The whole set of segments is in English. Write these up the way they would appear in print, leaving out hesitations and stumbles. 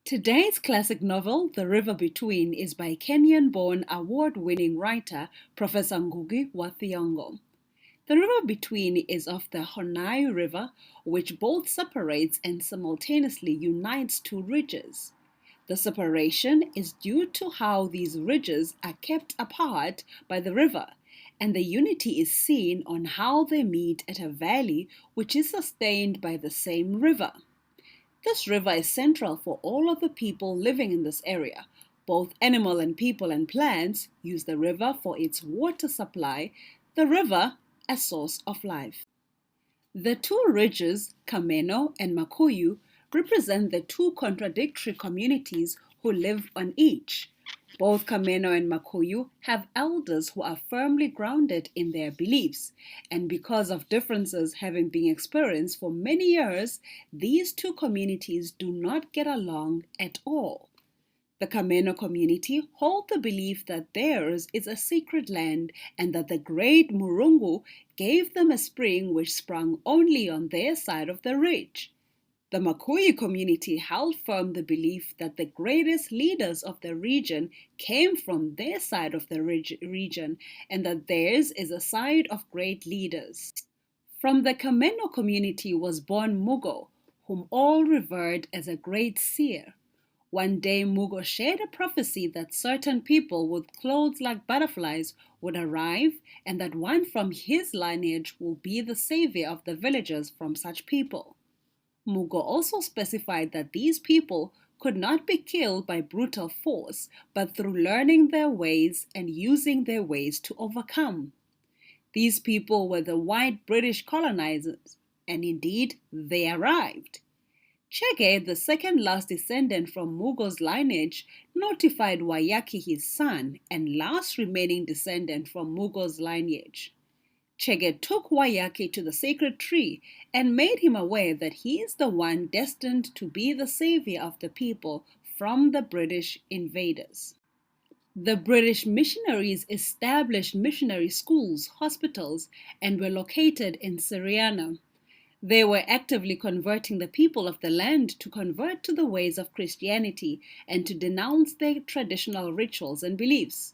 Today's classic novel, The River Between, is by Kenyan-born award-winning writer Professor Ngugi wa Thiongo. The River Between is of the Honai River, which both separates and simultaneously unites two ridges. The separation is due to how these ridges are kept apart by the river, and the unity is seen on how they meet at a valley which is sustained by the same river. This river is central for all of the people living in this area. Both animal and people and plants use the river for its water supply, the river a source of life. The two ridges, Kameno and Makuyu, represent the two contradictory communities who live on each. Both Kameno and Makuyu have elders who are firmly grounded in their beliefs, and because of differences having been experienced for many years, these two communities do not get along at all. The Kameno community hold the belief that theirs is a sacred land and that the great Murungu gave them a spring which sprung only on their side of the ridge. The Makuyu community held firm the belief that the greatest leaders of the region came from their side of the region and that theirs is a side of great leaders. From the Kameno community was born Mugo, whom all revered as a great seer. One day Mugo shared a prophecy that certain people with clothes like butterflies would arrive and that one from his lineage will be the savior of the villagers from such people. Mugo also specified that these people could not be killed by brutal force, but through learning their ways and using their ways to overcome. These people were the white British colonizers, and indeed they arrived. Chege, the second last descendant from Mugo's lineage, notified Wayaki his son and last remaining descendant from Mugo's lineage. Chege took Wayaki to the sacred tree and made him aware that he is the one destined to be the savior of the people from the British invaders. The British missionaries established missionary schools, hospitals, and were located in Syriana. They were actively converting the people of the land to convert to the ways of Christianity and to denounce their traditional rituals and beliefs,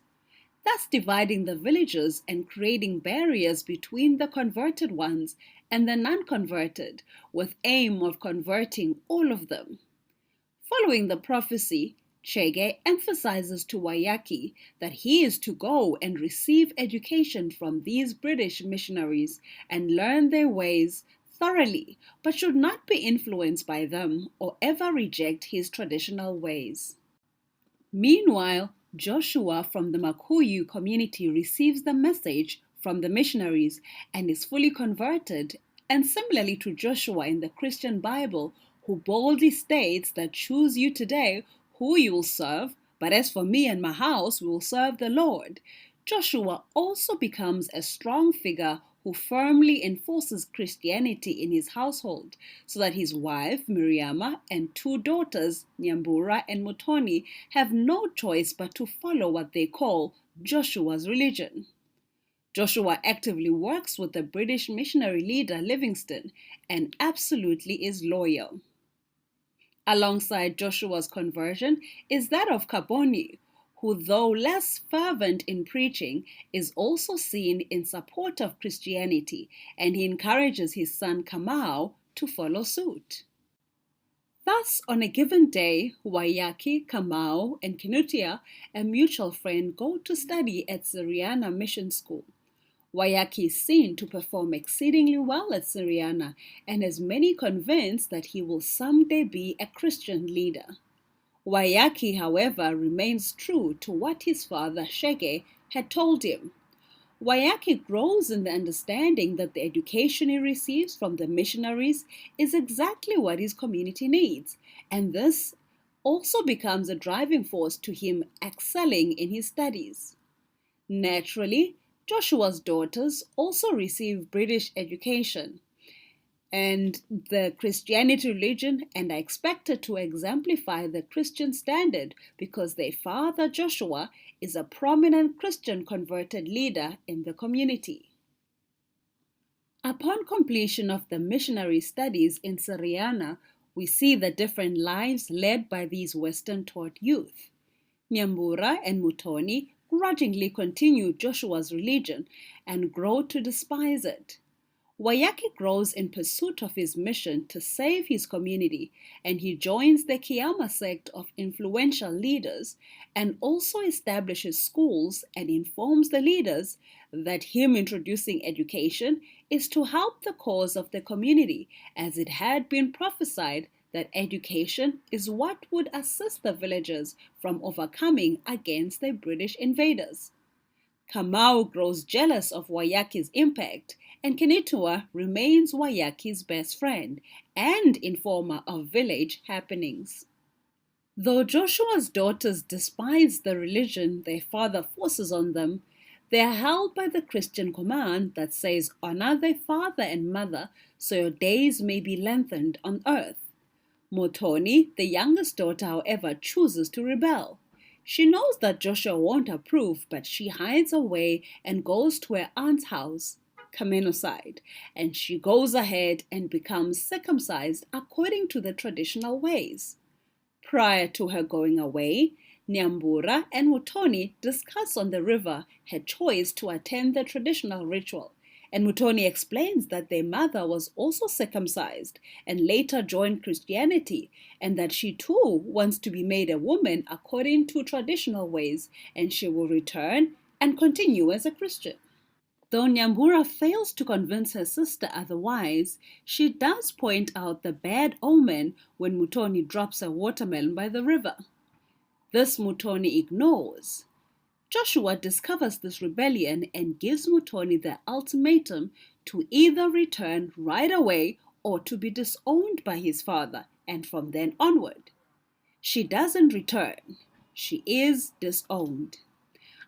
thus dividing the villagers and creating barriers between the converted ones and the non-converted, with aim of converting all of them. Following the prophecy, Chege emphasizes to Wayaki that he is to go and receive education from these British missionaries and learn their ways thoroughly, but should not be influenced by them or ever reject his traditional ways. Meanwhile, Joshua from the Makuyu community receives the message from the missionaries and is fully converted, and similarly to Joshua in the Christian Bible, who boldly states that choose you today who you will serve, but as for me and my house, we will serve the Lord. Joshua also becomes a strong figure who firmly enforces Christianity in his household, so that his wife, Miriama, and two daughters, Nyambura and Mutoni, have no choice but to follow what they call Joshua's religion. Joshua actively works with the British missionary leader Livingstone and absolutely is loyal. Alongside Joshua's conversion is that of Kaboni, who, though less fervent in preaching, is also seen in support of Christianity, and he encourages his son Kamau to follow suit. Thus, on a given day, Wayaki, Kamau, and Kinutia, a mutual friend, go to study at Syriana Mission School. Wayaki is seen to perform exceedingly well at Syriana and has many convinced that he will someday be a Christian leader. Wayaki, however, remains true to what his father Shege had told him. Wayaki grows in the understanding that the education he receives from the missionaries is exactly what his community needs, and this also becomes a driving force to him excelling in his studies. Naturally, Joshua's daughters also receive British education and the Christianity religion and are expected to exemplify the Christian standard because their father Joshua is a prominent Christian converted leader in the community. Upon completion of the missionary studies in Syriana, We see the different lives led by these Western-taught youth. Nyambura and Mutoni grudgingly continue Joshua's religion and grow to despise it. Wayaki grows in pursuit of his mission to save his community, and he joins the Kiama sect of influential leaders and also establishes schools and informs the leaders that him introducing education is to help the cause of the community, as it had been prophesied that education is what would assist the villagers from overcoming against the British invaders. Kamau grows jealous of Wayaki's impact, and Kenitua remains Wayaki's best friend and informer of village happenings. Though Joshua's daughters despise the religion their father forces on them, they are held by the Christian command that says, "Honor thy father and mother, so your days may be lengthened on earth." Motoni, the youngest daughter, however, chooses to rebel. She knows that Joshua won't approve, but she hides away and goes to her aunt's house, Kamenoside, and she goes ahead and becomes circumcised according to the traditional ways. Prior to her going away, Nyambura and Mutoni discuss on the river her choice to attend the traditional ritual, and Mutoni explains that their mother was also circumcised and later joined Christianity, and that she too wants to be made a woman according to traditional ways, and she will return and continue as a Christian. Though Nyambura fails to convince her sister otherwise, she does point out the bad omen when Mutoni drops a watermelon by the river. This Mutoni ignores. Joshua discovers this rebellion and gives Mutoni the ultimatum to either return right away or to be disowned by his father, and from then onward. She doesn't return. She is disowned.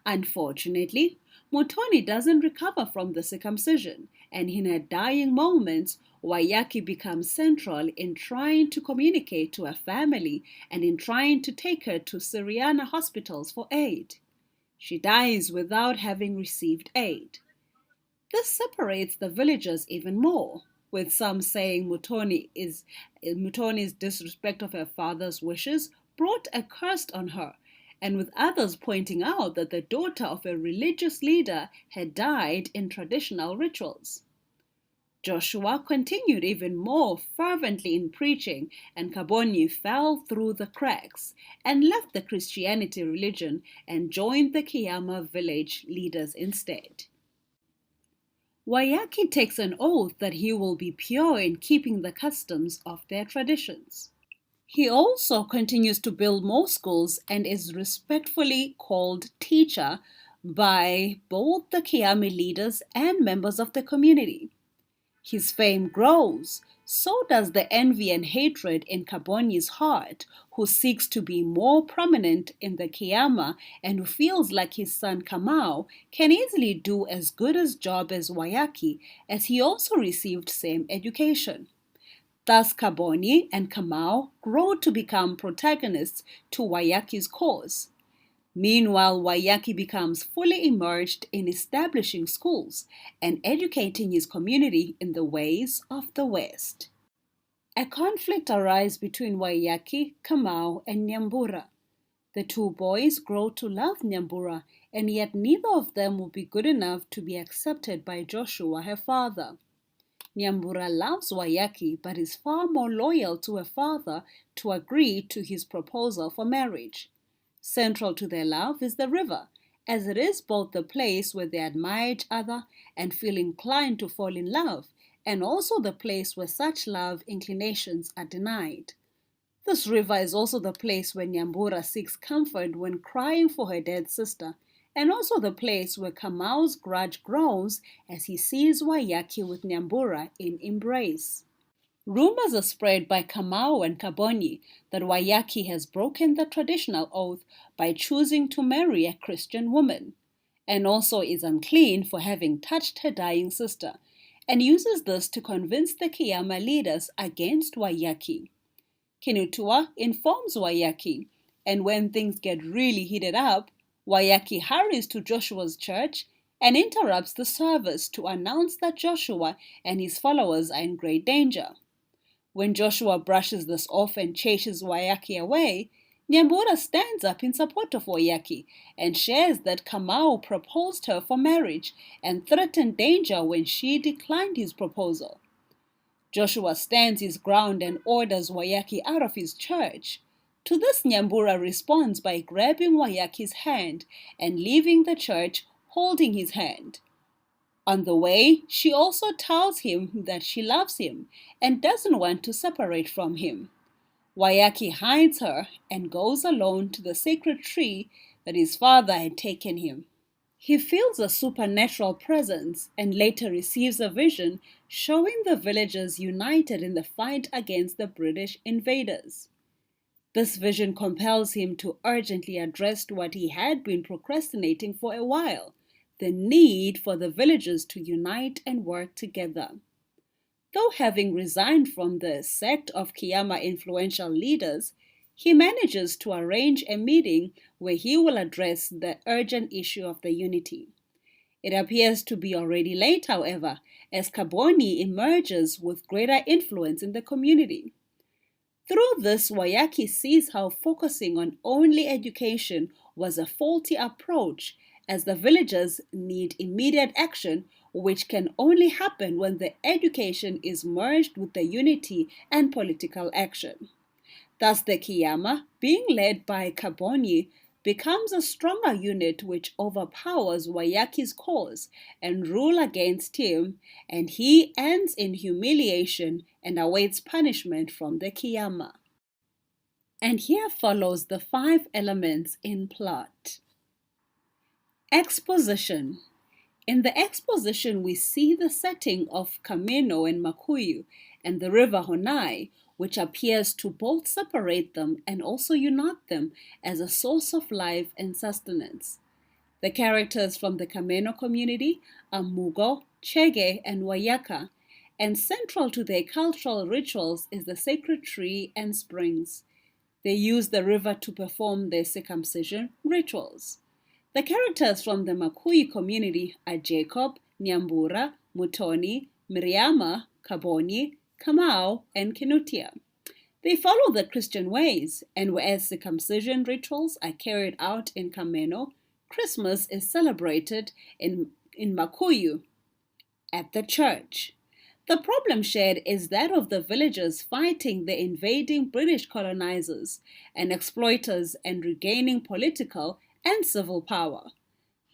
Unfortunately, Mutoni doesn't recover from the circumcision, and in her dying moments, Wayaki becomes central in trying to communicate to her family and in trying to take her to Syriana hospitals for aid. She dies without having received aid. This separates the villagers even more, with some saying Mutoni's disrespect of her father's wishes brought a curse on her, and with others pointing out that the daughter of a religious leader had died in traditional rituals. Joshua continued even more fervently in preaching, and Kabonyi fell through the cracks and left the Christianity religion and joined the Kiama village leaders instead. Wayaki takes an oath that he will be pure in keeping the customs of their traditions. He also continues to build more schools and is respectfully called teacher by both the Kiami leaders and members of the community. His fame grows, so does the envy and hatred in Kabonyi's heart, who seeks to be more prominent in the Kiama and who feels like his son Kamau can easily do as good a job as Wayaki, as he also received same education. Thus Kabonyi and Kamau grow to become protagonists to Wayaki's cause. Meanwhile, Wayaki becomes fully immersed in establishing schools and educating his community in the ways of the West. A conflict arises between Wayaki, Kamau, and Nyambura. The two boys grow to love Nyambura, and yet neither of them will be good enough to be accepted by Joshua, her father. Nyambura loves Wayaki, but is far more loyal to her father to agree to his proposal for marriage. Central to their love is the river, as it is both the place where they admire each other and feel inclined to fall in love, and also the place where such love inclinations are denied. This river is also the place where Nyambura seeks comfort when crying for her dead sister, and also the place where Kamau's grudge grows as he sees Wayaki with Nyambura in embrace. Rumors are spread by Kamau and Kabonyi that Wayaki has broken the traditional oath by choosing to marry a Christian woman, and also is unclean for having touched her dying sister, and uses this to convince the Kiama leaders against Wayaki. Kinutua informs Wayaki, and when things get really heated up, Wayaki hurries to Joshua's church and interrupts the service to announce that Joshua and his followers are in great danger. When Joshua brushes this off and chases Wayaki away, Nyambura stands up in support of Wayaki and shares that Kamau proposed her for marriage and threatened danger when she declined his proposal. Joshua stands his ground and orders Wayaki out of his church. To this, Nyambura responds by grabbing Wayaki's hand and leaving the church holding his hand. On the way, she also tells him that she loves him and doesn't want to separate from him. Wayaki hides her and goes alone to the sacred tree that his father had taken him. He feels a supernatural presence and later receives a vision showing the villagers united in the fight against the British invaders. This vision compels him to urgently address what he had been procrastinating for a while, the need for the villagers to unite and work together. Though having resigned from the sect of Kiama influential leaders, he manages to arrange a meeting where he will address the urgent issue of the unity. It appears to be already late, however, as Kaboni emerges with greater influence in the community. Through this, Wayaki sees how focusing on only education was a faulty approach, as the villagers need immediate action, which can only happen when the education is merged with the unity and political action. Thus, the Kiama, being led by Kaboni, becomes a stronger unit which overpowers Wayaki's cause and rule against him, and he ends in humiliation and awaits punishment from the Kiama. And here follows the 5 elements in plot. Exposition. In the exposition, we see the setting of Kameno and Makuyu and the river Honai, which appears to both separate them and also unite them as a source of life and sustenance. The characters from the Kameno community are Mugo, Chege, and Wayaka, and central to their cultural rituals is the sacred tree and springs. They use the river to perform their circumcision rituals. The characters from the Makuyu community are Jacob, Nyambura, Mutoni, Miriama, Kaboni, Kamau, and Kinutia. They follow the Christian ways, and whereas circumcision rituals are carried out in Kameno, Christmas is celebrated in Makuyu at the church. The problem shared is that of the villagers fighting the invading British colonizers and exploiters and regaining political and civil power.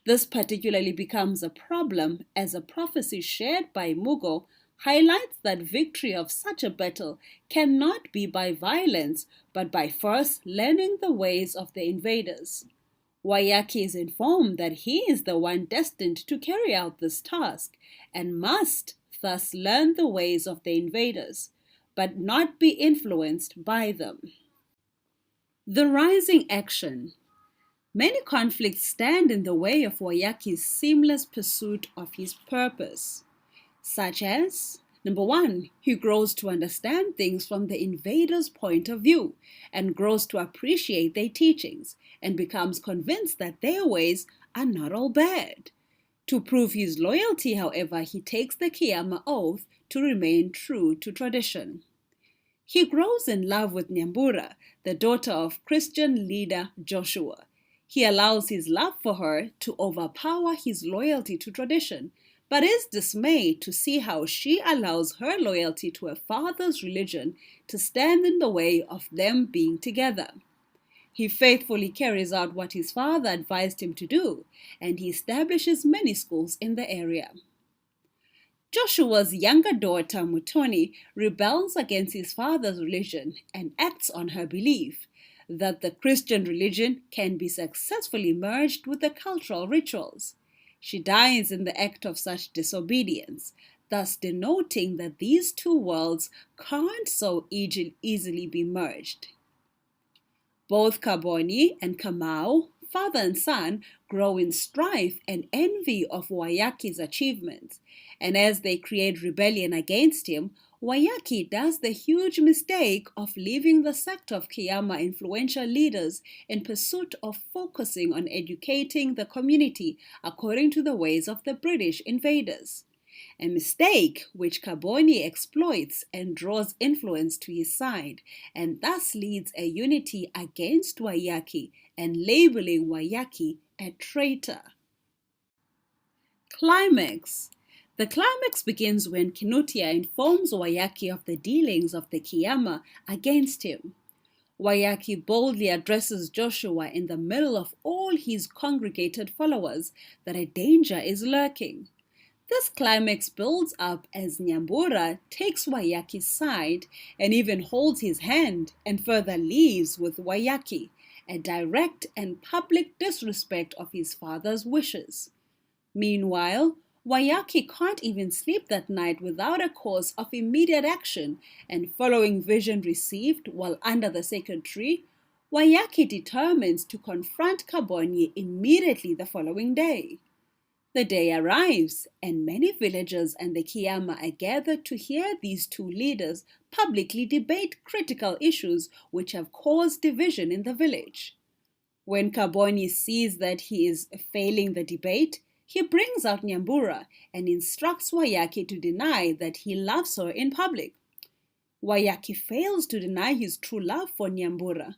This particularly becomes a problem as a prophecy shared by Mugo highlights that victory of such a battle cannot be by violence, but by first learning the ways of the invaders. Wayaki is informed that he is the one destined to carry out this task and must thus learn the ways of the invaders, but not be influenced by them. The rising action. Many conflicts stand in the way of Wayaki's seamless pursuit of his purpose, such as, number 1, he grows to understand things from the invader's point of view and grows to appreciate their teachings and becomes convinced that their ways are not all bad. To prove his loyalty, however, he takes the Kiama oath to remain true to tradition. He grows in love with Nyambura, the daughter of Christian leader Joshua. He allows his love for her to overpower his loyalty to tradition, but is dismayed to see how she allows her loyalty to her father's religion to stand in the way of them being together. He faithfully carries out what his father advised him to do, and he establishes many schools in the area. Joshua's younger daughter, Mutoni, rebels against his father's religion and acts on her belief that the Christian religion can be successfully merged with the cultural rituals. She dies in the act of such disobedience, thus denoting that these two worlds can't so easily be merged. Both Kaboni and Kamau, father and son, grow in strife and envy of Wayaki's achievements, and as they create rebellion against him, Wayaki does the huge mistake of leaving the sect of Kiama influential leaders in pursuit of focusing on educating the community according to the ways of the British invaders. a mistake which Carboni exploits and draws influence to his side, and thus leads a unity against Wayaki and labeling Wayaki a traitor. Climax. The climax begins when Kinutia informs Wayaki of the dealings of the Kiyama against him. Wayaki boldly addresses Joshua in the middle of all his congregated followers that a danger is lurking. This climax builds up as Nyambura takes Wayaki's side and even holds his hand and further leaves with Wayaki, a direct and public disrespect of his father's wishes. Meanwhile, Wayaki can't even sleep that night without a cause of immediate action, and following vision received while under the sacred tree, Wayaki determines to confront Carboni immediately the following day. The day arrives, and many villagers and the Kiyama are gathered to hear these two leaders publicly debate critical issues which have caused division in the village. When Carboni sees that he is failing the debate, he brings out Nyambura and instructs Wayaki to deny that he loves her in public. Wayaki fails to deny his true love for Nyambura.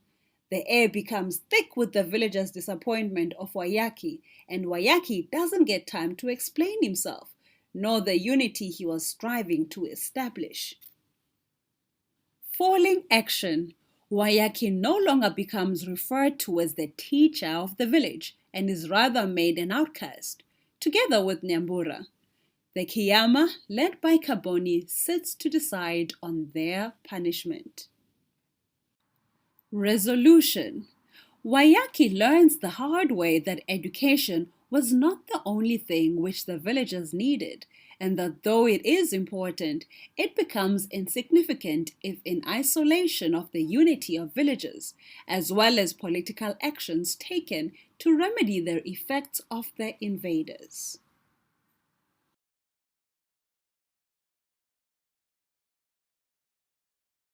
The air becomes thick with the villagers' disappointment of Wayaki, and Wayaki doesn't get time to explain himself, nor the unity he was striving to establish. Falling action. Wayaki no longer becomes referred to as the teacher of the village and is rather made an outcast, together with Nyambura. The Kiyama, led by Carboni, sits to decide on their punishment. Resolution. Wayaki learns the hard way that education was not the only thing which the villagers needed, and that though it is important, it becomes insignificant if in isolation of the unity of villages, as well as political actions taken to remedy the effects of the invaders.